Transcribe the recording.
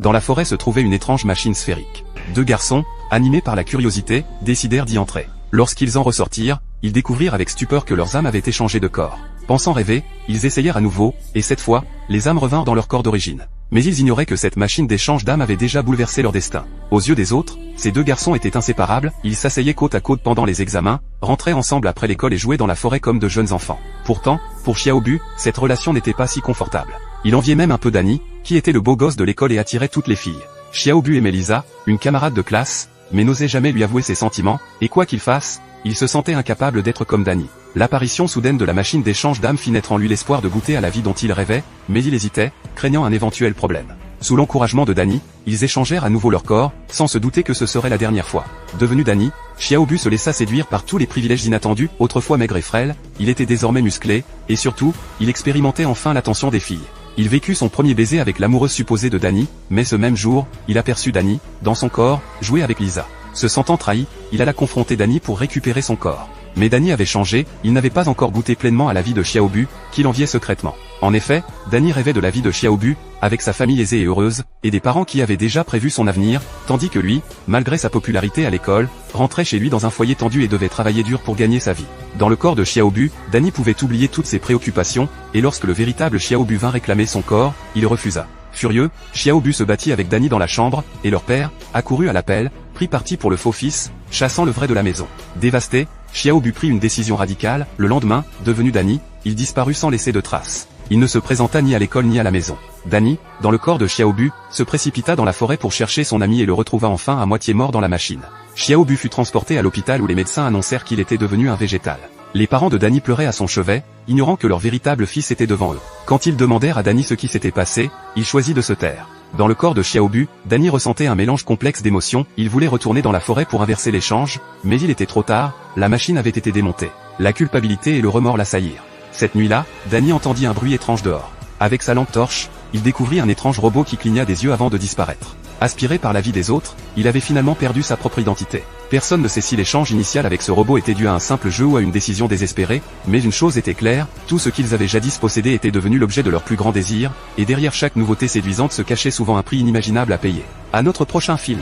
Dans la forêt se trouvait une étrange machine sphérique. Deux garçons, animés par la curiosité, décidèrent d'y entrer. Lorsqu'ils en ressortirent, ils découvrirent avec stupeur que leurs âmes avaient échangé de corps. Pensant rêver, ils essayèrent à nouveau, et cette fois, les âmes revinrent dans leur corps d'origine. Mais ils ignoraient que cette machine d'échange d'âmes avait déjà bouleversé leur destin. Aux yeux des autres, ces deux garçons étaient inséparables, ils s'asseyaient côte à côte pendant les examens, rentraient ensemble après l'école et jouaient dans la forêt comme de jeunes enfants. Pourtant, pour Xiaobu, cette relation n'était pas si confortable. Il enviait même un peu Danny, qui était le beau gosse de l'école et attirait toutes les filles. Xiaobu aimait Lisa, une camarade de classe, mais n'osait jamais lui avouer ses sentiments, et quoi qu'il fasse, il se sentait incapable d'être comme Danny. L'apparition soudaine de la machine d'échange d'âmes fit naître en lui l'espoir de goûter à la vie dont il rêvait, mais il hésitait, craignant un éventuel problème. Sous l'encouragement de Danny, ils échangèrent à nouveau leurs corps, sans se douter que ce serait la dernière fois. Devenu Danny, Xiaobu se laissa séduire par tous les privilèges inattendus. Autrefois maigre et frêle, il était désormais musclé, et surtout, il expérimentait enfin l'attention des filles. Il vécut son premier baiser avec l'amoureuse supposée de Danny, mais ce même jour, il aperçut Danny, dans son corps, jouer avec Lisa. Se sentant trahi, il alla confronter Danny pour récupérer son corps. Mais Danny avait changé, il n'avait pas encore goûté pleinement à la vie de Xiaobu, qu'il enviait secrètement. En effet, Danny rêvait de la vie de Xiaobu, avec sa famille aisée et heureuse, et des parents qui avaient déjà prévu son avenir, tandis que lui, malgré sa popularité à l'école, rentrait chez lui dans un foyer tendu et devait travailler dur pour gagner sa vie. Dans le corps de Xiaobu, Danny pouvait oublier toutes ses préoccupations, et lorsque le véritable Xiaobu vint réclamer son corps, il refusa. Furieux, Xiaobu se battit avec Danny dans la chambre, et leur père, accourut à l'appel, prit parti pour le faux fils, chassant le vrai de la maison. Dévasté, Xiaobu prit une décision radicale. Le lendemain, devenu Danny, il disparut sans laisser de traces. Il ne se présenta ni à l'école ni à la maison. Danny, dans le corps de Xiaobu, se précipita dans la forêt pour chercher son ami et le retrouva enfin à moitié mort dans la machine. Xiaobu fut transporté à l'hôpital où les médecins annoncèrent qu'il était devenu un végétal. Les parents de Danny pleuraient à son chevet, ignorant que leur véritable fils était devant eux. Quand ils demandèrent à Danny ce qui s'était passé, il choisit de se taire. Dans le corps de Xiaobu, Danny ressentait un mélange complexe d'émotions. Il voulait retourner dans la forêt pour inverser l'échange, mais il était trop tard, la machine avait été démontée. La culpabilité et le remords l'assaillirent. Cette nuit-là, Danny entendit un bruit étrange dehors. Avec sa lampe torche, il découvrit un étrange robot qui cligna des yeux avant de disparaître. Aspiré par la vie des autres, il avait finalement perdu sa propre identité. Personne ne sait si l'échange initial avec ce robot était dû à un simple jeu ou à une décision désespérée, mais une chose était claire, tout ce qu'ils avaient jadis possédé était devenu l'objet de leur plus grand désir, et derrière chaque nouveauté séduisante se cachait souvent un prix inimaginable à payer. À notre prochain film.